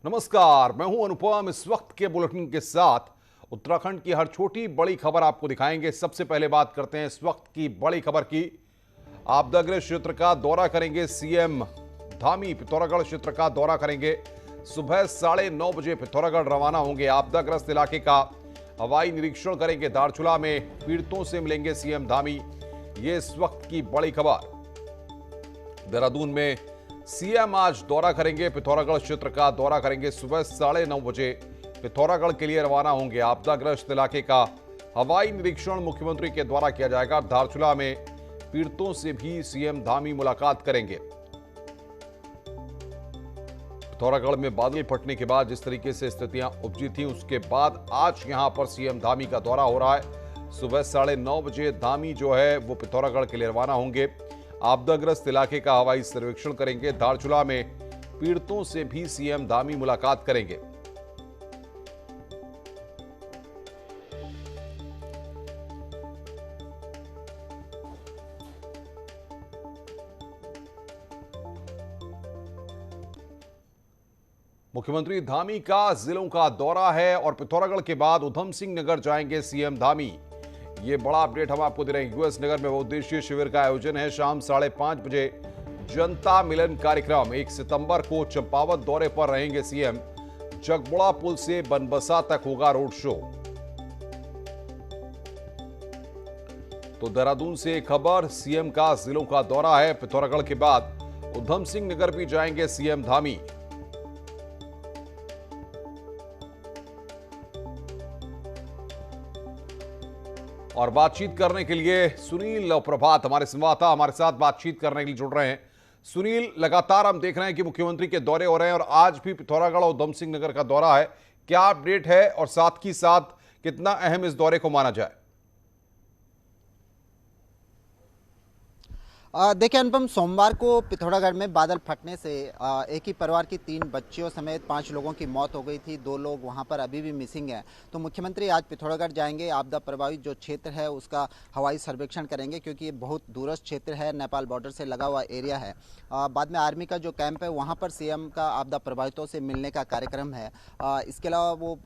नमस्कार, मैं हूं अनुपम। इस वक्त के बुलेटिन के साथ उत्तराखंड की हर छोटी बड़ी खबर आपको दिखाएंगे। सबसे पहले बात करते हैं इस वक्त की बड़ी खबर की। आपदाग्रस्त क्षेत्र का दौरा करेंगे सीएम धामी। पिथौरागढ़ क्षेत्र का दौरा करेंगे। सुबह 9:30 बजे पिथौरागढ़ रवाना होंगे। आपदाग्रस्त इलाके का हवाई निरीक्षण करेंगे। धारचूला में पीड़ितों से मिलेंगे सीएम धामी। ये इस वक्त की बड़ी खबर। देहरादून में सीएम आज दौरा करेंगे। पिथौरागढ़ क्षेत्र का दौरा करेंगे। सुबह 9:30 बजे पिथौरागढ़ के लिए रवाना होंगे। आपदाग्रस्त इलाके का हवाई निरीक्षण मुख्यमंत्री के द्वारा किया जाएगा। धारचूला में पीड़ितों से भी सीएम धामी मुलाकात करेंगे। पिथौरागढ़ में बादल फटने के बाद जिस तरीके से स्थितियां उपजी थी, उसके बाद आज यहां पर सीएम धामी का दौरा हो रहा है। सुबह 9:30 बजे धामी जो है वो पिथौरागढ़ के लिए रवाना होंगे। आपदाग्रस्त इलाके का हवाई सर्वेक्षण करेंगे। धारचूला में पीड़ितों से भी सीएम धामी मुलाकात करेंगे। मुख्यमंत्री धामी का जिलों का दौरा है और पिथौरागढ़ के बाद उधम सिंह नगर जाएंगे सीएम धामी। ये बड़ा अपडेट हम आपको दे रहे हैं। यूएस नगर में बहुउद्देशीय शिविर का आयोजन है। शाम 5:30 बजे जनता मिलन कार्यक्रम। 1 सितंबर को चंपावत दौरे पर रहेंगे सीएम। जगबुड़ा पुल से बनबसा तक होगा रोड शो। तो देहरादून से खबर, सीएम का जिलों का दौरा है। पिथौरागढ़ के बाद उधम सिंह नगर भी जाएंगे सीएम धामी। और बातचीत करने के लिए सुनील और प्रभात हमारे संवाददाता हमारे साथ बातचीत करने के लिए जुड़ रहे हैं। सुनील, लगातार हम देख रहे हैं कि मुख्यमंत्री के दौरे हो रहे हैं और आज भी पिथौरागढ़ और उधम सिंह नगर का दौरा है। क्या अपडेट है और साथ ही साथ कितना अहम इस दौरे को माना जाए? देखिए अनुपम, सोमवार को पिथौरागढ़ में बादल फटने से एक ही परिवार की 3 बच्चियों समेत 5 लोगों की मौत हो गई थी। 2 लोग वहां पर अभी भी मिसिंग हैं। तो मुख्यमंत्री आज पिथौरागढ़ जाएंगे। आपदा प्रभावित जो क्षेत्र है उसका हवाई सर्वेक्षण करेंगे, क्योंकि ये बहुत दूरस्थ क्षेत्र है, नेपाल बॉर्डर से लगा हुआ एरिया है। बाद में आर्मी का जो कैंप है वहाँ पर सीएम का आपदा प्रभावितों से मिलने का कार्यक्रम है। इसके अलावा वो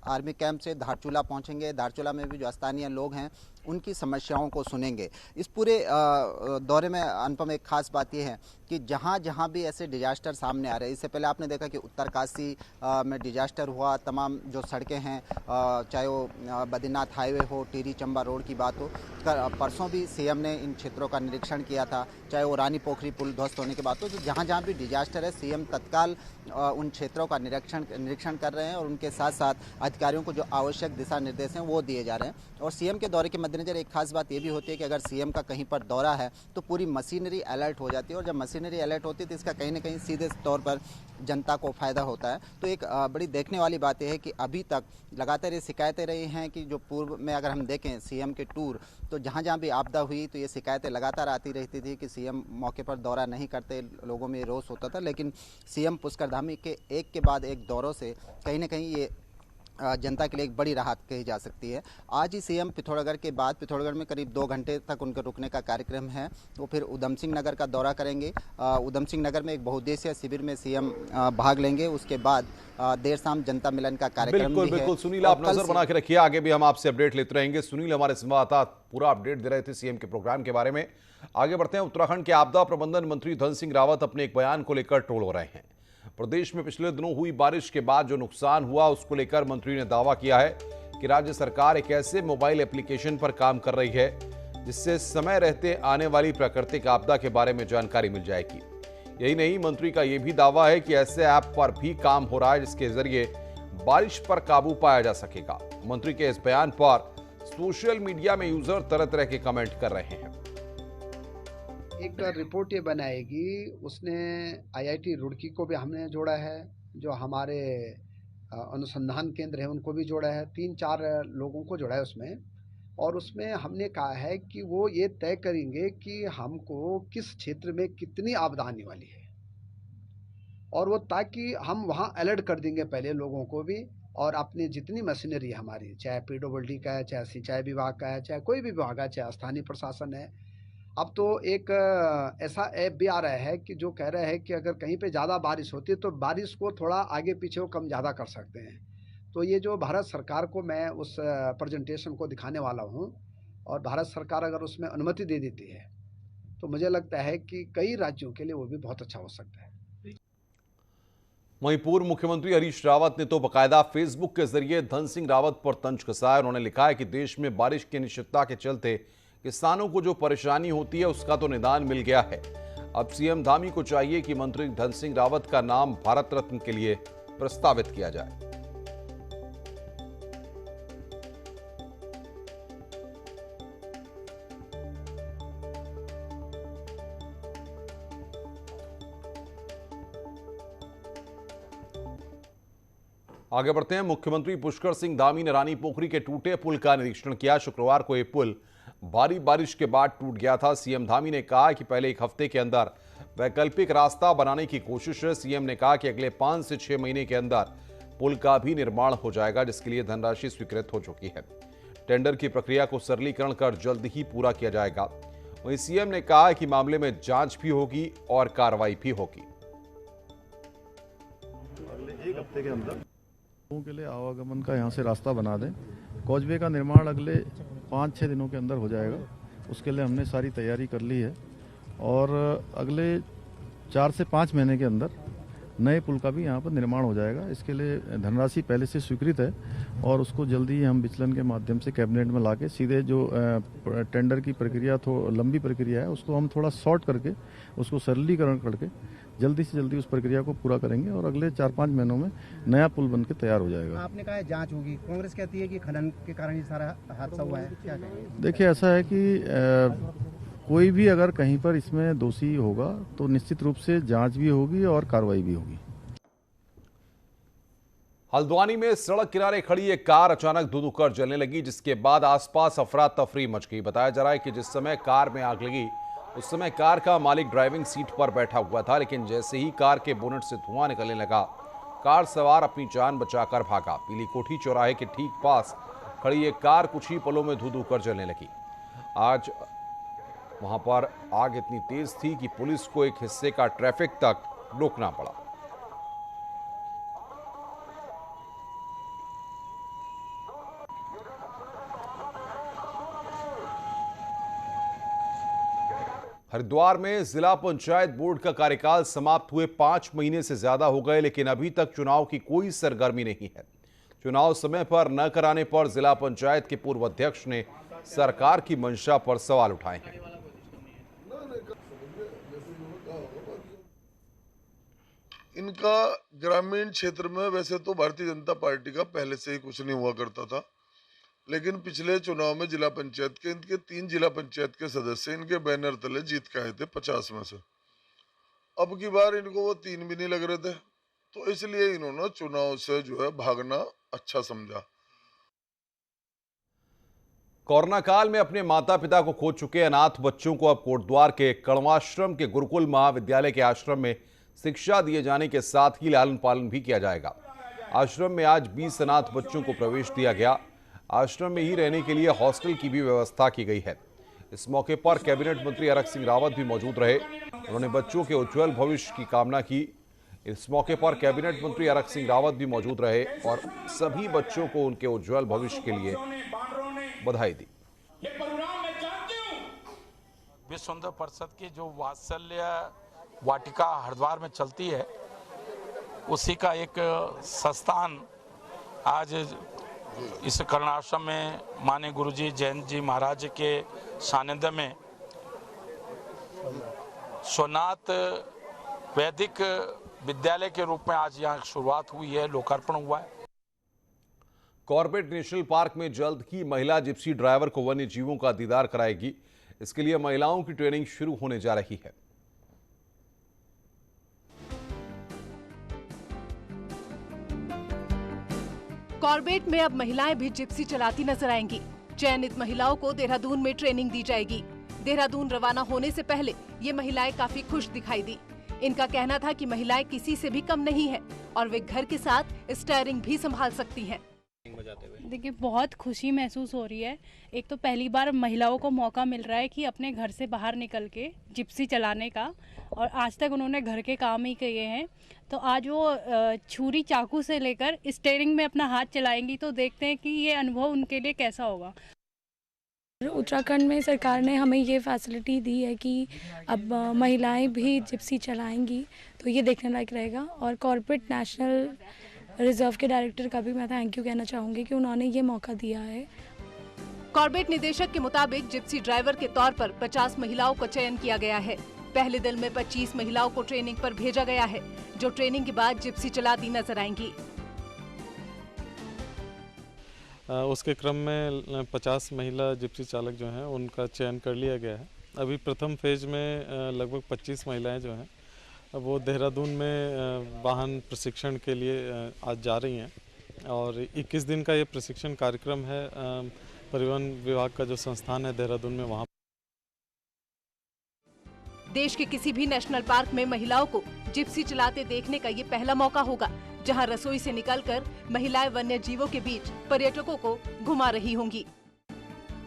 आर्मी कैंप से धारचूला पहुँचेंगे। धारचूला में भी जो स्थानीय लोग हैं उनकी समस्याओं को सुनेंगे। इस पूरे दौरे में अनुपम एक खास बात यह है कि जहाँ जहाँ भी ऐसे डिजास्टर सामने आ रहे हैं, इससे पहले आपने देखा कि उत्तरकाशी में डिजास्टर हुआ। तमाम जो सड़कें हैं, चाहे वो बद्रीनाथ हाईवे हो, टिहरी चंबा रोड की बात हो, परसों भी सीएम ने इन क्षेत्रों का निरीक्षण किया था। चाहे वो रानी पोखरी पुल ध्वस्त होने की बात हो, तो जहाँ जहाँ भी डिजास्टर है सीएम तत्काल उन क्षेत्रों का निरीक्षण कर रहे हैं और उनके साथ साथ अधिकारियों को जो आवश्यक दिशा निर्देश हैं वो दिए जा रहे हैं। और सीएम के दौरे के मद्देनजर एक खास बात ये भी होती है कि अगर सीएम का कहीं पर दौरा है तो पूरी मशीनरी अलर्ट हो जाती है, और जब मशीनरी अलर्ट होती है तो इसका कहीं ना कहीं सीधे तौर पर जनता को फायदा होता है। तो एक बड़ी देखने वाली बात यह है कि अभी तक लगातार ये शिकायतें रही हैं कि जो पूर्व में अगर हम देखें सीएम के टूर, तो जहाँ जहाँ भी आपदा हुई तो ये शिकायतें लगातार आती रहती थी कि सीएम मौके पर दौरा नहीं करते, लोगों में रोष होता था। लेकिन सीएम पुष्कर धामी के एक के बाद एक दौरों से कहीं ना कहीं ये जनता के लिए एक बड़ी राहत कही जा सकती है। आज ही सीएम पिथौरागढ़ के बाद पिथौरागढ़ में करीब 2 घंटे तक उनके रुकने का कार्यक्रम है। वो फिर उधम सिंह नगर का दौरा करेंगे। उधम सिंह नगर में एक बहुउद्देशीय शिविर में सीएम भाग लेंगे। उसके बाद देर शाम जनता मिलन का कार्यक्रम भी है। बिल्कुल सुनील, आप नजर बना के रखिए, आगे भी हम आपसे अपडेट लेते रहेंगे। सुनील हमारे संवाददाता पूरा अपडेट दे रहे थे सीएम के प्रोग्राम के बारे में। आगे बढ़ते हैं। उत्तराखंड के आपदा प्रबंधन मंत्री धन सिंह रावत अपने एक बयान को लेकर ट्रोल हो रहे हैं। प्रदेश में पिछले दिनों हुई बारिश के बाद जो नुकसान हुआ उसको लेकर मंत्री ने दावा किया है कि राज्य सरकार एक ऐसे मोबाइल एप्लीकेशन पर काम कर रही है जिससे समय रहते आने वाली प्राकृतिक आपदा के बारे में जानकारी मिल जाएगी। यही नहीं, मंत्री का यह भी दावा है कि ऐसे ऐप पर भी काम हो रहा है जिसके जरिए बारिश पर काबू पाया जा सकेगा। मंत्री के इस बयान पर सोशल मीडिया में यूजर तरह तरह के कमेंट कर रहे हैं। एक रिपोर्ट ये बनाएगी, उसने आईआईटी रुड़की को भी हमने जोड़ा है, जो हमारे अनुसंधान केंद्र है उनको भी जोड़ा है, 3-4 लोगों को जोड़ा है उसमें। और उसमें हमने कहा है कि वो ये तय करेंगे कि हमको किस क्षेत्र में कितनी आपदा आने वाली है, और वो ताकि हम वहाँ अलर्ट कर देंगे पहले लोगों को भी। और अपनी जितनी मशीनरी हमारी, चाहे पीडब्ल्यूडी का है, चाहे सिंचाई विभाग का है, चाहे कोई भी विभाग है, चाहे स्थानीय प्रशासन है, अब तो एक ऐसा ऐप भी आ रहा है कि जो कह रहा है कि अगर कहीं पे ज़्यादा बारिश होती है तो बारिश को थोड़ा आगे पीछे वो कम ज़्यादा कर सकते हैं। तो ये जो भारत सरकार को मैं उस प्रेजेंटेशन को दिखाने वाला हूँ, और भारत सरकार अगर उसमें अनुमति दे देती है तो मुझे लगता है कि कई राज्यों के लिए वो भी बहुत अच्छा हो सकता है। वहीं पूर्व मुख्यमंत्री हरीश रावत ने तो बकायदा फेसबुक के जरिए धन सिंह रावत पर तंज कसा। उन्होंने लिखा है कि देश में बारिश की अनिश्चितता के चलते किसानों को जो परेशानी होती है उसका तो निदान मिल गया है। अब सीएम धामी को चाहिए कि मंत्री धन सिंह रावत का नाम भारत रत्न के लिए प्रस्तावित किया जाए। आगे बढ़ते हैं। मुख्यमंत्री पुष्कर सिंह धामी ने रानी पोखरी के टूटे पुल का निरीक्षण किया। शुक्रवार को यह पुल भारी बारिश के बाद टूट गया था। सीएम धामी ने कहा कि पहले एक हफ्ते के अंदर वैकल्पिक रास्ता बनाने की कोशिश है। सीएम ने कहा कि अगले 5 से 6 महीने के अंदर पुल का भी निर्माण हो जाएगा, जिसके लिए धनराशि स्वीकृत हो चुकी है। टेंडर की प्रक्रिया को सरलीकरण कर जल्द ही पूरा किया जाएगा। वहीं सीएम ने कहा कि मामले में जांच भी होगी और कार्रवाई भी होगी। अगले एक हफ्ते के अंदर लोगों के लिए आवागमन का यहाँ से रास्ता बना दें। कॉजवे का निर्माण अगले 5-6 दिनों के अंदर हो जाएगा। उसके लिए हमने सारी तैयारी कर ली है और अगले 4 से 5 महीने के अंदर नए पुल का भी यहाँ पर निर्माण हो जाएगा। इसके लिए धनराशि पहले से स्वीकृत है और उसको जल्दी ही हम विचलन के माध्यम से कैबिनेट में लाके सीधे जो टेंडर की प्रक्रिया लंबी प्रक्रिया है उसको हम थोड़ा शॉर्ट करके उसको सरलीकरण करके जल्दी से जल्दी उस प्रक्रिया को पूरा करेंगे और अगले 4-5 महीनों में नया पुल बनके तैयार हो जाएगा। आपने कहा है जांच होगी, कांग्रेस कहती है कि खनन के कारण ये सारा हादसा हुआ है, क्या कहेंगे? देखिए ऐसा है कि कोई भी अगर कहीं पर इसमें दोषी होगा तो निश्चित रूप से जांच भी होगी और कार्रवाई भी होगी। हल्द्वानी में सड़क किनारे खड़ी एक कार अचानक धुआं कर जलने लगी, जिसके बाद आसपास अफरा तफरी मच गई। बताया जा रहा है कि जिस समय कार में आग लगी उस समय कार का मालिक ड्राइविंग सीट पर बैठा हुआ था, लेकिन जैसे ही कार के बोनट से धुआं निकलने लगा, कार सवार अपनी जान बचाकर भागा। पीली कोठी चौराहे के ठीक पास खड़ी एक कार कुछ ही पलों में धुआं कर जलने लगी। आज वहां पर आग इतनी तेज थी कि पुलिस को एक हिस्से का ट्रैफिक तक रोकना पड़ा। हरिद्वार में जिला पंचायत बोर्ड का कार्यकाल समाप्त हुए 5 महीने से ज्यादा हो गए, लेकिन अभी तक चुनाव की कोई सरगर्मी नहीं है। चुनाव समय पर न कराने पर जिला पंचायत के पूर्व अध्यक्ष ने सरकार की मंशा पर सवाल उठाए हैं। इनका ग्रामीण क्षेत्र में वैसे तो भारतीय जनता पार्टी का पहले से ही कुछ नहीं हुआ करता था, लेकिन पिछले चुनाव में जिला पंचायत के इनके 3 जिला पंचायत के सदस्य इनके बैनर तले जीत के आए थे 50 में से। अब की बार इनको वो 3 भी नहीं लग रहे थे, तो इसलिए इन्होंने चुनाव से जो है भागना अच्छा समझा। कोरोना काल में अपने माता पिता को खो चुके अनाथ बच्चों को अब कोटद्वार के कण्वाश्रम के गुरुकुल महाविद्यालय के आश्रम में शिक्षा दिए जाने के साथ ही लालन पालन भी किया जाएगा। आश्रम में आज 20 अनाथ बच्चों को प्रवेश दिया गया। आश्रम में ही रहने के लिए हॉस्टल की भी व्यवस्था की गई है। इस मौके पर कैबिनेट मंत्री अरग सिंह रावत भी मौजूद रहे। उन्होंने बच्चों के उज्जवल भविष्य की कामना की। इस मौके पर कैबिनेट मंत्री अरग सिंह रावत भी मौजूद रहे और सभी बच्चों को उनके उज्जवल भविष्य के लिए बधाई दी। विश्व सुंदर परिषद की जो वात्सल्य वाटिका हरिद्वार में चलती है, उसी का एक संस्थान आज इस करुणाश्रम में माननीय गुरुजी जैन जी महाराज के सानिध्य में सोमनाथ वैदिक विद्यालय के रूप में आज यहाँ शुरुआत हुई है, लोकार्पण हुआ है। कॉर्बेट नेशनल पार्क में जल्द ही महिला जिप्सी ड्राइवर को वन्य जीवों का दीदार कराएगी। इसके लिए महिलाओं की ट्रेनिंग शुरू होने जा रही है। कॉर्बेट में अब महिलाएं भी जिप्सी चलाती नजर आएंगी। चयनित महिलाओं को देहरादून में ट्रेनिंग दी जाएगी। देहरादून रवाना होने से पहले ये महिलाएं काफी खुश दिखाई दी। इनका कहना था कि महिलाएं किसी से भी कम नहीं है और वे घर के साथ स्टीयरिंग भी संभाल सकती हैं। देखिए, बहुत खुशी महसूस हो रही है। एक तो पहली बार महिलाओं को मौका मिल रहा है कि अपने घर से बाहर निकल के जिप्सी चलाने का, और आज तक उन्होंने घर के काम ही किए हैं। तो आज वो छुरी चाकू से लेकर स्टीयरिंग में अपना हाथ चलाएंगी, तो देखते हैं कि ये अनुभव उनके लिए कैसा होगा। उत्तराखंड में सरकार ने हमें ये फैसिलिटी दी है कि अब महिलाएं भी जिप्सी चलाएंगी, तो ये देखने लायक रहेगा। और कॉर्पोरेट नेशनल रिजर्व के डायरेक्टर का भी मैं थैंक यू कहना चाहूँगी कि उन्होंने ये मौका दिया है। कॉर्पोरेट निदेशक के मुताबिक जिप्सी ड्राइवर के तौर पर 50 महिलाओं का चयन किया गया है। पहले दिन में 25 महिलाओं को ट्रेनिंग पर भेजा गया है, जो ट्रेनिंग के बाद जिप्सी चलाती नजर आएंगी। उसके क्रम में 50 महिला जिप्सी चालक जो हैं उनका चयन कर लिया गया है। अभी प्रथम फेज में लगभग 25 महिलाएं जो हैं वो देहरादून में वाहन प्रशिक्षण के लिए आज जा रही हैं, और 21 दिन का ये प्रशिक्षण कार्यक्रम है। परिवहन विभाग का जो संस्थान है देहरादून में, वहाँ देश के किसी भी नेशनल पार्क में महिलाओं को जिप्सी चलाते देखने का ये पहला मौका होगा, जहां रसोई से निकलकर महिलाएं वन्य जीवों के बीच पर्यटकों को घुमा रही होंगी।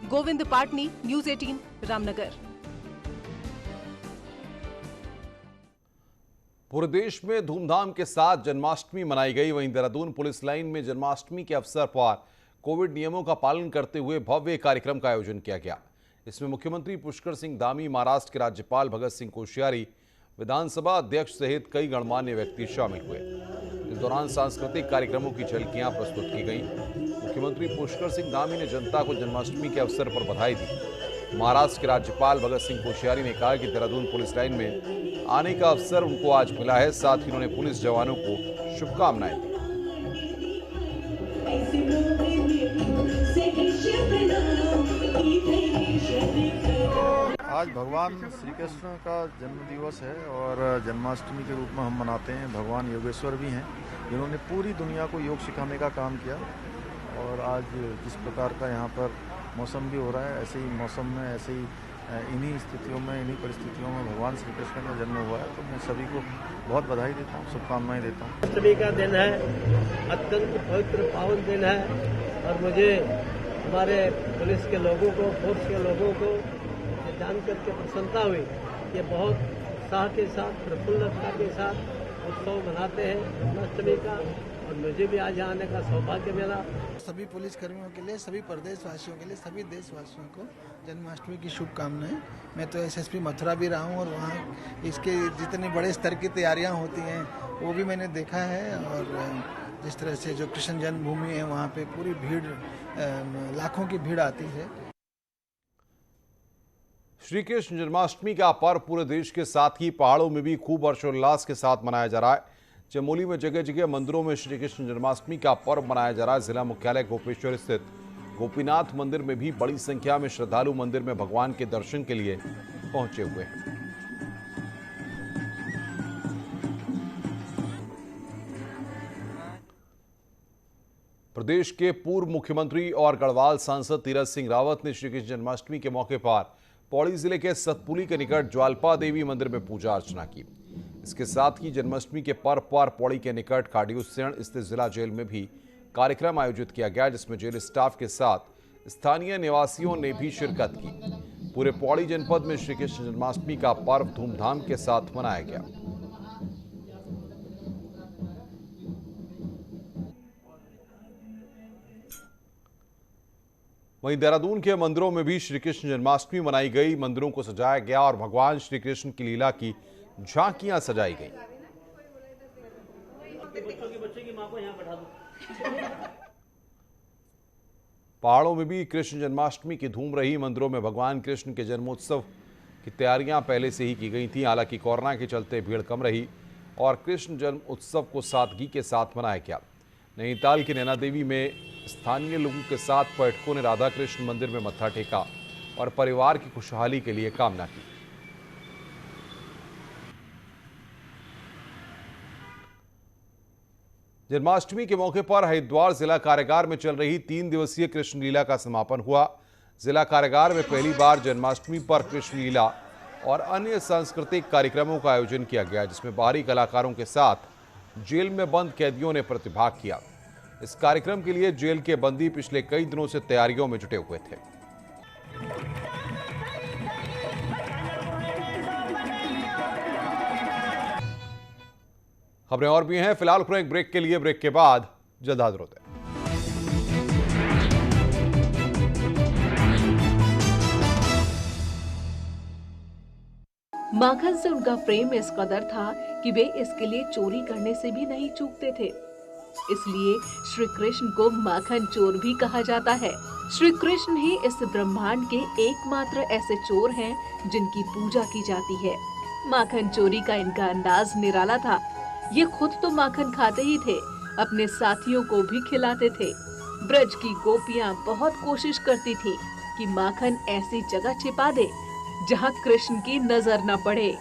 गोविंद पाटनी, न्यूज़ 18, रामनगर। पूरे देश में धूमधाम के साथ जन्माष्टमी मनाई गई। वहीं देहरादून पुलिस लाइन में जन्माष्टमी के अवसर पर कोविड नियमों का पालन करते हुए भव्य कार्यक्रम का आयोजन किया गया। इसमें मुख्यमंत्री पुष्कर सिंह धामी, महाराष्ट्र के राज्यपाल भगत सिंह कोश्यारी, विधानसभा अध्यक्ष सहित कई गणमान्य व्यक्ति शामिल हुए। इस दौरान सांस्कृतिक कार्यक्रमों की झलकियां प्रस्तुत की गईं। मुख्यमंत्री पुष्कर सिंह धामी ने जनता को जन्माष्टमी के अवसर पर बधाई दी। महाराष्ट्र के राज्यपाल भगत सिंह कोश्यारी ने कहा कि देहरादून पुलिस लाइन में आने का अवसर उनको आज मिला है। साथ ही उन्होंने पुलिस जवानों को शुभकामनाएं दी। आज भगवान श्री कृष्ण का जन्म दिवस है और जन्माष्टमी के रूप में हम मनाते हैं। भगवान योगेश्वर भी हैं, जिन्होंने पूरी दुनिया को योग सिखाने का काम किया। और आज जिस प्रकार का यहाँ पर मौसम भी हो रहा है, ऐसे ही मौसम में, ऐसे ही इन्हीं स्थितियों में, इन्हीं परिस्थितियों में भगवान श्री कृष्ण का जन्म हुआ है। तो मैं सभी को बहुत बधाई देता हूँ, शुभकामनाएं देता हूँ। अष्टमी का दिन है, अत्यंत पवित्र पावन दिन है, और मुझे हमारे पुलिस के लोगों को, फोर्स के लोगों को जान करके प्रसन्नता हुई। ये बहुत उत्साह के साथ, प्रफुल्लता के साथ उत्सव मनाते हैं जन्माष्टमी का, और मुझे भी आज आने का सौभाग्य मिला। सभी पुलिस कर्मियों के लिए, सभी प्रदेशवासियों के लिए, सभी देशवासियों को जन्माष्टमी की शुभकामनाएं। मैं तो एसएसपी मथुरा भी रहा हूँ, और वहाँ इसके जितने बड़े स्तर की तैयारियाँ होती हैं वो भी मैंने देखा है। और जिस तरह से जो कृष्ण जन्मभूमि है, वहाँ पे पूरी भीड़, लाखों की भीड़ आती है। श्री कृष्ण जन्माष्टमी का पर्व पूरे देश के साथ ही पहाड़ों में भी खूब हर्षोल्लास के साथ मनाया जा रहा है। चमोली में जगह जगह मंदिरों में श्री कृष्ण जन्माष्टमी का पर्व मनाया जा रहा है। जिला मुख्यालय गोपेश्वर स्थित गोपीनाथ मंदिर में भी बड़ी संख्या में श्रद्धालु मंदिर में भगवान के दर्शन के लिए पहुंचे हुए हैं। प्रदेश के पूर्व मुख्यमंत्री और गढ़वाल सांसद तीरथ सिंह रावत ने श्री कृष्ण जन्माष्टमी के मौके पर पौड़ी जिले के सतपुली के निकट ज्वालपा देवी मंदिर में पूजा अर्चना की। इसके साथ ही जन्माष्टमी के पर्व पर पौड़ी के निकट काडियुसेण स्थित जिला जेल में भी कार्यक्रम आयोजित किया गया, जिसमें जेल स्टाफ के साथ स्थानीय निवासियों ने भी शिरकत की। पूरे पौड़ी जनपद में श्री कृष्ण जन्माष्टमी का पर्व धूमधाम के साथ मनाया गया। वहीं देहरादून के मंदिरों में भी श्री कृष्ण जन्माष्टमी मनाई गई। मंदिरों को सजाया गया और भगवान श्री कृष्ण की लीला की झांकियां सजाई गई। पहाड़ों में भी कृष्ण जन्माष्टमी की धूम रही। मंदिरों में भगवान कृष्ण के जन्मोत्सव की तैयारियां पहले से ही की गई थी। हालांकि कोरोना के चलते भीड़ कम रही और कृष्ण जन्म उत्सव को सादगी के साथ मनाया गया। नैनीताल की नैना देवी में स्थानीय लोगों के साथ पर्यटकों ने राधा कृष्ण मंदिर में मत्था टेका और परिवार की खुशहाली के लिए कामना की। जन्माष्टमी के मौके पर हरिद्वार जिला कारागार में चल रही 3 दिवसीय कृष्ण लीला का समापन हुआ। जिला कारागार में पहली बार जन्माष्टमी पर कृष्ण लीला और अन्य सांस्कृतिक कार्यक्रमों का आयोजन किया गया, जिसमें बाहरी कलाकारों के साथ जेल में बंद कैदियों ने प्रतिभाग किया। इस कार्यक्रम के लिए जेल के बंदी पिछले कई दिनों से तैयारियों में जुटे हुए थे। खबरें और भी हैं, फिलहाल एक ब्रेक के लिए, ब्रेक के बाद जल्द हाजिर होते हैं। माखन से उनका प्रेम इस कदर था कि वे इसके लिए चोरी करने से भी नहीं चूकते थे। इसलिए श्री कृष्ण को माखन चोर भी कहा जाता है। श्री कृष्ण ही इस ब्रह्मांड के एकमात्र ऐसे चोर हैं जिनकी पूजा की जाती है। माखन चोरी का इनका अंदाज निराला था। ये खुद तो माखन खाते ही थे, अपने साथियों को भी खिलाते थे। ब्रज की गोपियां बहुत कोशिश करती थीं कि माखन ऐसी जगह छिपा दे जहां कृष्ण की नजर न पड़े,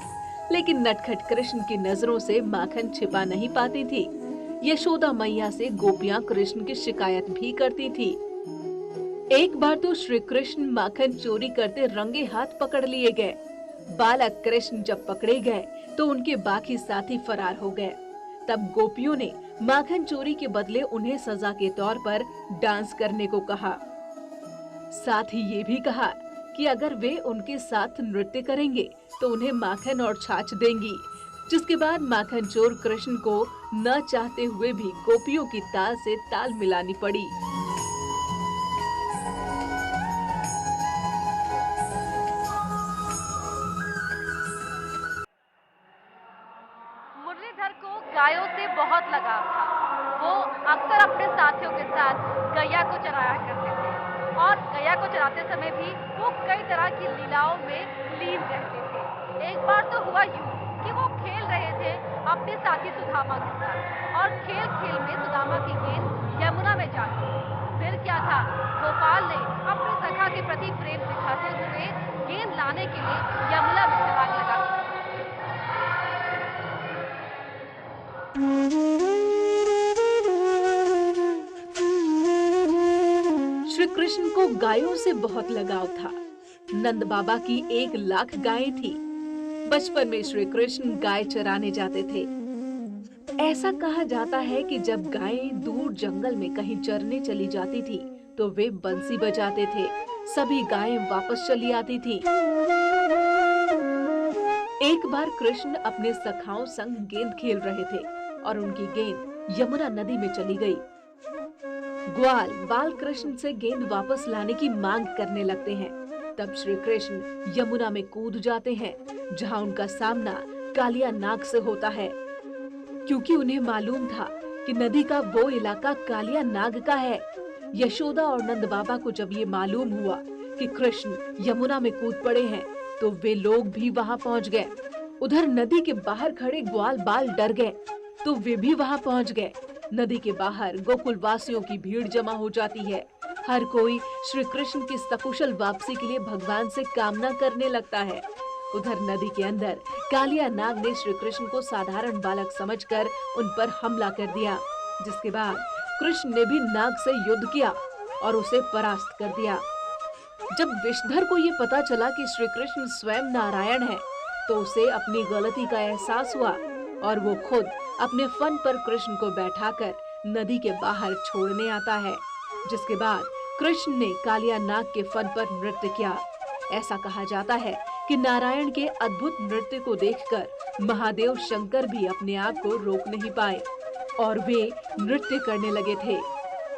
लेकिन नटखट कृष्ण की नजरों से माखन छिपा नहीं पाती थी। यशोदा मैया से गोपियां कृष्ण की शिकायत भी करती थी। एक बार तो श्री कृष्ण माखन चोरी करते रंगे हाथ पकड़ लिए गए। बालक कृष्ण जब पकड़े गए तो उनके बाकी साथी फरार हो गए। तब गोपियों ने माखन चोरी के बदले उन्हें सजा के तौर पर डांस करने को कहा। साथ ही ये भी कहा कि अगर वे उनके साथ नृत्य करेंगे तो उन्हें माखन और छाछ देंगी। जिसके बाद माखन चोर कृष्ण को न चाहते हुए भी गोपियों की ताल से ताल मिलानी पड़ी। मुरलीधर को गायों से बहुत लगाव था। वो अक्सर अपने साथियों के साथ गैया को चराया करते थे और गैया को चराते समय भी वो कई तरह की लीलाओं में लीन रहते थे। एक बार तो हुआ यूं कि वो खेल रहे थे अपने साथी सुदामा के साथ और खेल खेल में सुदामा की गेंद यमुना में जा गिरी। फिर क्या था, गोपाल ने अपने सखा के प्रति प्रेम दिखाते हुए गेंद लाने के लिए यमुना में छलांग लगा दी। श्री कृष्ण को गायों से बहुत लगाव था। नंद बाबा की 1 लाख गायें थी। बचपन में श्री कृष्ण गाय चराने जाते थे। ऐसा कहा जाता है कि जब गायें दूर जंगल में कहीं चरने चली जाती थी तो वे बंसी बजाते थे। सभी गायें वापस चली आती थीं। एक बार कृष्ण अपने सखाओं संग गेंद खेल रहे थे और उनकी गेंद यमुना नदी में चली गई। ग्वाल बाल कृष्ण से गेंद वापस लाने की मांग करने लगते हैं। तब श्री कृष्ण यमुना में कूद जाते हैं, जहां उनका सामना कालिया नाग से होता है। क्योंकि उन्हें मालूम था कि नदी का वो इलाका कालिया नाग का है। यशोदा और नंद बाबा को जब ये मालूम हुआ कि कृष्ण यमुना में कूद पड़े हैं, तो वे लोग भी वहां पहुंच गए। उधर नदी के बाहर खड़े ग्वाल बाल डर गए, तो वे भी वहां पहुंच गए। नदी के बाहर गोकुल वासियों की भीड़ जमा हो जाती है। हर कोई श्री कृष्ण की सकुशल वापसी के लिए भगवान से कामना करने लगता है। उधर नदी के अंदर कालिया नाग ने श्री कृष्ण को साधारण बालक समझकर उन पर हमला कर दिया, जिसके बाद कृष्ण ने भी नाग से युद्ध किया और उसे परास्त कर दिया। जब विषधर को ये पता चला कि श्री कृष्ण स्वयं नारायण है, तो उसे अपनी गलती का एहसास हुआ और वो खुद अपने फन पर कृष्ण को बैठाकर नदी के बाहर छोड़ने आता है। जिसके बाद कृष्ण ने कालिया नाग के फन पर नृत्य किया। ऐसा कहा जाता है कि नारायण के अद्भुत नृत्य को देखकर महादेव शंकर भी अपने आप को रोक नहीं पाए और वे नृत्य करने लगे थे।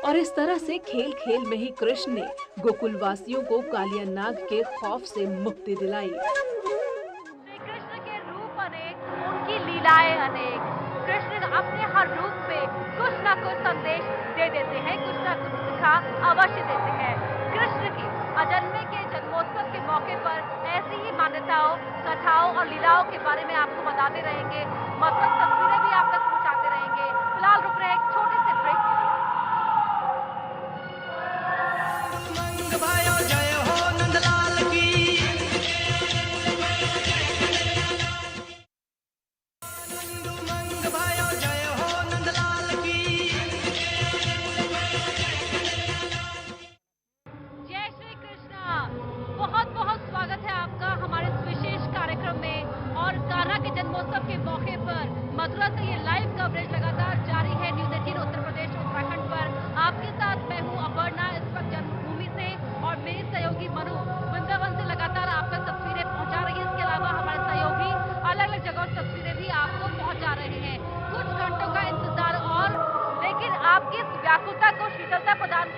और इस तरह से खेल खेल में ही कृष्ण ने गोकुल वासियों को कालिया नाग के खौफ से मुक्ति दिलाई। श्री कृष्ण के रूप अनेक, उनकी लीलाएं अनेक। कृष्ण अपने हर रूप पे कुछ न कुछ संदेश दे देते हैं, कुछ न कुछ सिखा अवश्य देते हैं। कृष्ण के अजन्मे के जन्मोत्सव के मौके पर ऐसी ही मान्यताओं, कथाओं और लीलाओं के बारे में आपको बताते रहेंगे। मतलब तस्वीरें भी आप तक पहुंचाते रहेंगे। फिलहाल रुक रहे एक छोटे से ब्रेक के लिए। जन्मोत्सव के मौके पर मथुरा से ये लाइव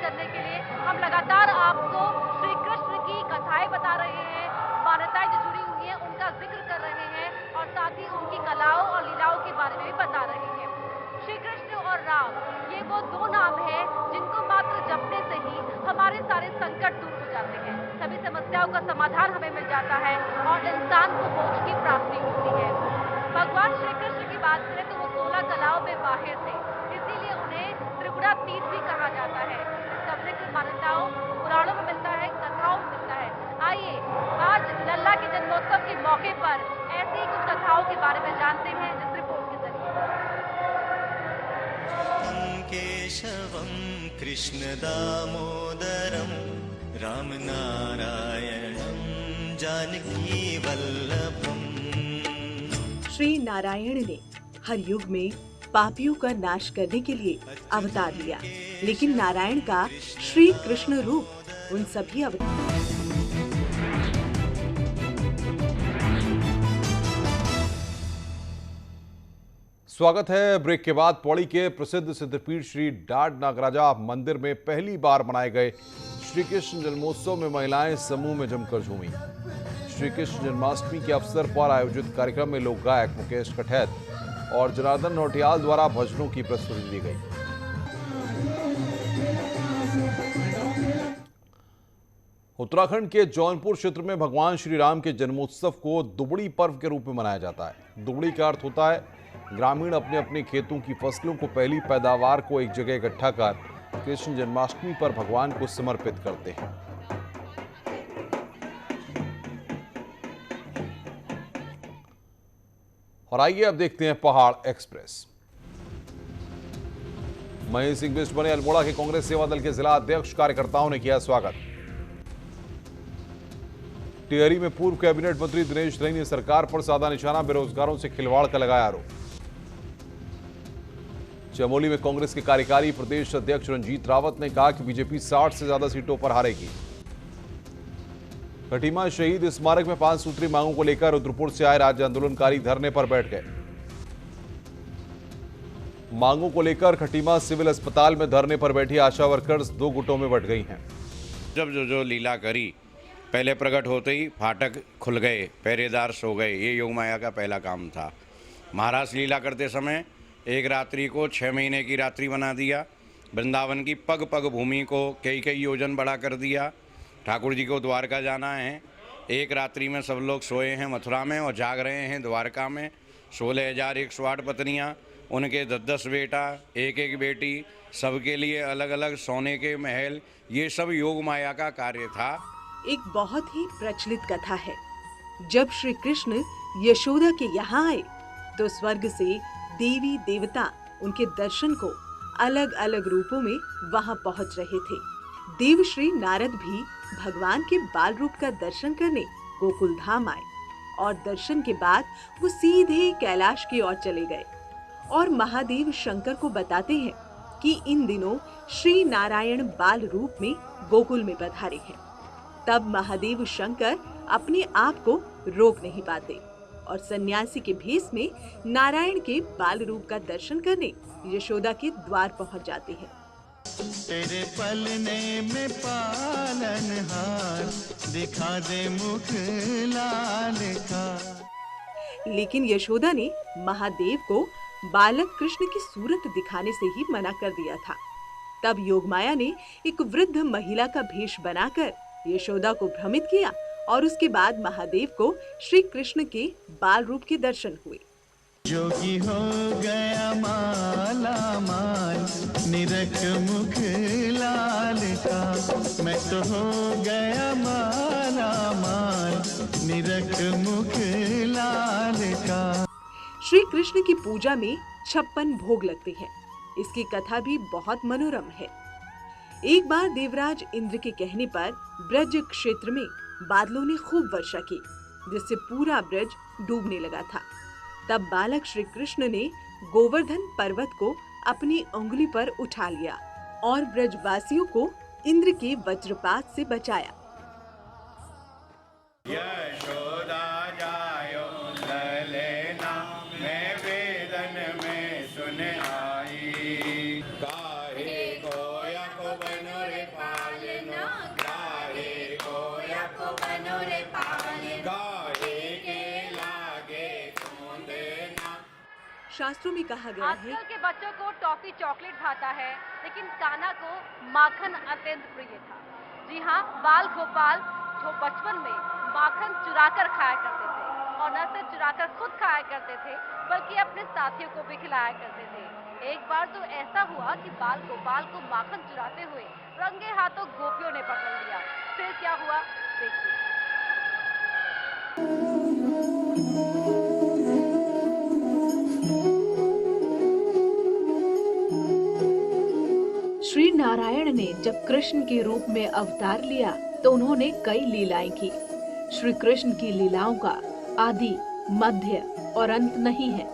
करने के लिए हम लगातार आपको श्री कृष्ण की कथाएं बता रहे हैं, मान्यताएं जो जुड़ी हुई हैं उनका जिक्र कर रहे हैं और साथ ही उनकी कलाओं और लीलाओं के बारे में भी बता रहे हैं। श्री कृष्ण और राम ये वो दो नाम हैं जिनको मात्र जपने से ही हमारे सारे संकट दूर हो जाते हैं, सभी समस्याओं का समाधान हमें मिल जाता है और इंसान को मोक्ष की प्राप्ति होती है। भगवान श्री कृष्ण की बात करें तो वो 16 कलाओं में माहिर थे, इसीलिए उन्हें त्रिगुणातीत भी कहा जाता है। इसका जिक्र मान्यताओं पुराणों में मिलता है, कथाओं में मिलता है। आइए आज लल्ला के जन्मोत्सव के मौके पर ऐसी ही कुछ कथाओं के बारे में जानते हैं इस रिपोर्ट के जरिए। केशवं कृष्ण दामोदरं राम नारायणं जानकी वल्लभम। श्री नारायण ने हर युग में पापियों का नाश करने के लिए अवतार लिया, लेकिन नारायण का श्री कृष्ण रूप उन सभी अवतार स्वागत है। ब्रेक के बाद पौड़ी के प्रसिद्ध सिद्धपीठ श्री डाड नागराजा मंदिर में पहली बार मनाए गए श्री कृष्ण जन्मोत्सव में महिलाएं समूह में जमकर झूमी। श्री कृष्ण जन्माष्टमी के अवसर पर आयोजित कार्यक्रम में लोक गायक मुकेश कठैत और जनार्दन नौटियाल द्वारा भजनों की प्रस्तुति दी गई। उत्तराखंड के जौनपुर क्षेत्र में भगवान श्री राम के जन्मोत्सव को दुबड़ी पर्व के रूप में मनाया जाता है। दुबड़ी का अर्थ होता है ग्रामीण अपने अपने खेतों की फसलों को पहली पैदावार को एक जगह इकट्ठा कर कृष्ण जन्माष्टमी पर भगवान को समर्पित करते हैं। और आइए अब देखते हैं पहाड़ एक्सप्रेस। महेंद्र सिंह बिष्ट बने अल्मोड़ा के कांग्रेस सेवा दल के जिला अध्यक्ष, कार्यकर्ताओं ने किया स्वागत। टिहरी में पूर्व कैबिनेट मंत्री दिनेश रैनी ने सरकार पर साधा निशाना, बेरोजगारों से खिलवाड़ का लगाया आरोप। चमोली में कांग्रेस के कार्यकारी प्रदेश अध्यक्ष रंजीत रावत ने कहा कि बीजेपी 60 से ज्यादा सीटों पर हारेगी। खटीमा शहीद स्मारक में 5 सूत्री मांगों को लेकर रुद्रपुर से आए राज्य आंदोलनकारी धरने पर बैठ गए। मांगों को लेकर खटीमा सिविल अस्पताल में धरने पर बैठी आशा वर्कर्स 2 गुटों में बंट गई हैं। जब जो लीला करी, पहले प्रकट होते ही फाटक खुल गए, पहरेदार सो गए, ये योग माया का पहला काम था। महाराज लीला करते समय एक रात्रि को 6 महीने की रात्रि बना दिया। वृंदावन की पग पग भूमि को कई योजन बड़ा कर दिया। ठाकुर जी को द्वारका जाना है, एक रात्रि में सब लोग सोए हैं मथुरा में और जाग रहे हैं द्वारका में। 16,108 पत्नियां, उनके 10-10 बेटा, एक बेटी, सबके लिए अलग अलग सोने के महल, ये सब योग माया का कार्य था। एक बहुत ही प्रचलित कथा है। जब श्री कृष्ण यशोदा के यहाँ आए तो स्वर्ग से देवी देवता उनके दर्शन को अलग अलग रूपों में वहां पहुंच रहे थे। देव श्री नारद भी भगवान के बाल रूप का दर्शन करने गोकुल धाम आए और दर्शन के बाद वो सीधे कैलाश की ओर चले गए और महादेव शंकर को बताते हैं कि इन दिनों श्री नारायण बाल रूप में गोकुल में पधारे हैं। तब महादेव शंकर अपने आप को रोक नहीं पाते और सन्यासी के भेष में नारायण के बाल रूप का दर्शन करने यशोदा के द्वार पहुंच जाते हैं। तेरे पलने में पालनहार, दिखा दे मुख लाल का। लेकिन यशोदा ने महादेव को बालक कृष्ण की सूरत दिखाने से ही मना कर दिया था। तब योगमाया ने एक वृद्ध महिला का भेष बनाकर यशोदा को भ्रमित किया और उसके बाद महादेव को श्री कृष्ण के बाल रूप के दर्शन हुए। जोगी हो गया माला माल, निरख मुख लाल का। मैं तो हो गया माला माल, निरख मुख लाल का। श्री कृष्ण की पूजा में 56 भोग लगते हैं। इसकी कथा भी बहुत मनोरम है। एक बार देवराज इंद्र के कहने पर ब्रज क्षेत्र में बादलों ने खूब वर्षा की, जिससे पूरा ब्रज डूबने लगा था। तब बालक श्री कृष्ण ने गोवर्धन पर्वत को अपनी उंगली पर उठा लिया और ब्रजवासियों को इंद्र के वज्रपात से बचाया। यशोदा जायो ललेना, मैं वेदन में सुन आई। काहे कोया को बन रे शास्त्रों में कहा गया है। आजकल के बच्चों को टॉफी चॉकलेट भाता है, लेकिन कान्हा को माखन अत्यंत प्रिय था। जी हाँ, बाल गोपाल जो बचपन में माखन चुराकर खाया करते थे, और न सिर्फ चुराकर खुद खाया करते थे, बल्कि अपने साथियों को भी खिलाया करते थे। एक बार तो ऐसा हुआ कि बाल गोपाल को माखन चुराते हुए रंगे हाथों गोपियों ने पकड़ लिया। फिर क्या हुआ, देखिए। श्री नारायण ने जब कृष्ण के रूप में अवतार लिया तो उन्होंने कई लीलाएं की। श्री कृष्ण की लीलाओं का आदि, मध्य और अंत नहीं है।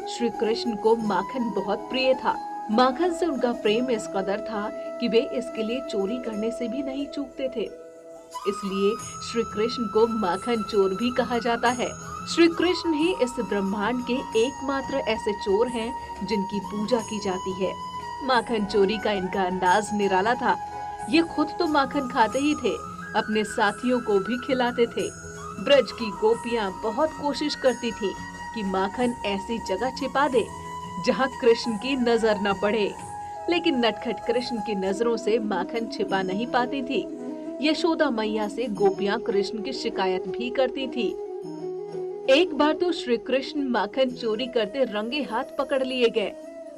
श्री कृष्ण को माखन बहुत प्रिय था। माखन से उनका प्रेम इस कदर था कि वे इसके लिए चोरी करने से भी नहीं चूकते थे। इसलिए श्री कृष्ण को माखन चोर भी कहा जाता है। श्री कृष्ण ही इस ब्रह्मांड के एकमात्र ऐसे चोर हैं जिनकी पूजा की जाती है। माखन चोरी का इनका अंदाज निराला था। ये खुद तो माखन खाते ही थे, अपने साथियों को भी खिलाते थे। ब्रज की गोपियां बहुत कोशिश करती थी कि माखन ऐसी जगह छिपा दे जहां कृष्ण की नजर न पड़े, लेकिन नटखट कृष्ण की नजरों से माखन छिपा नहीं पाती थी। यशोदा मैया से गोपियां कृष्ण की शिकायत भी करती थी। एक बार तो श्री कृष्ण माखन चोरी करते रंगे हाथ पकड़ लिए गए।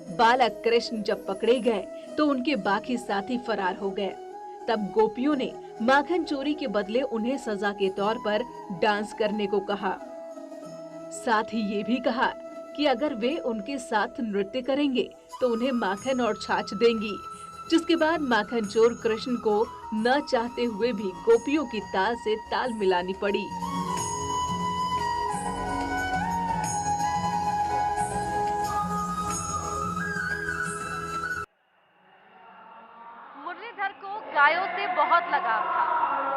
बालक कृष्ण जब पकड़े गए तो उनके बाकी साथी फरार हो गए। तब गोपियों ने माखन चोरी के बदले उन्हें सजा के तौर पर डांस करने को कहा। साथ ही ये भी कहा कि अगर वे उनके साथ नृत्य करेंगे तो उन्हें माखन और छाछ देंगी। जिसके बाद माखन चोर कृष्ण को न चाहते हुए भी गोपियों की ताल से ताल मिलानी पड़ी। मुरलीधर को गायों से बहुत लगाव था।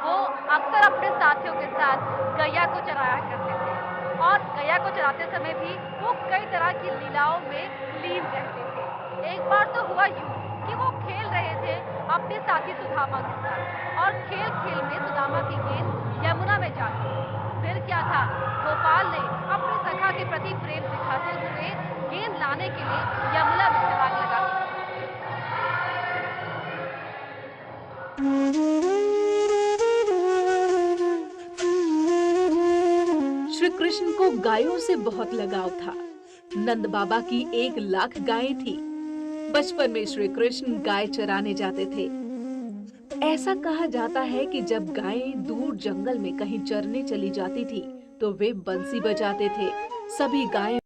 वो अक्सर अपने साथियों के साथ गैया को चराया करते थे, और गैया को चराते समय भी वो कई तरह की लीलाओं में लीन रहते थे। एक बार तो हुआ यूं कि वो खेल रहे थे अपने साथी सुदामा के साथ, और खेल खेल में सुदामा की गेंद यमुना में जा गिरी। फिर क्या था, गोपाल ने अपने सखा के प्रति प्रेम दिखाते हुए गेंद लाने के लिए यमुना में छलांग लगा दी। श्री कृष्ण को गायों से बहुत लगाव था। नंद बाबा की 1 लाख गायें थी। बचपन में श्री कृष्ण गाय चराने जाते थे। ऐसा कहा जाता है कि जब गायें दूर जंगल में कहीं चरने चली जाती थी तो वे बंसी बजाते थे। सभी गायें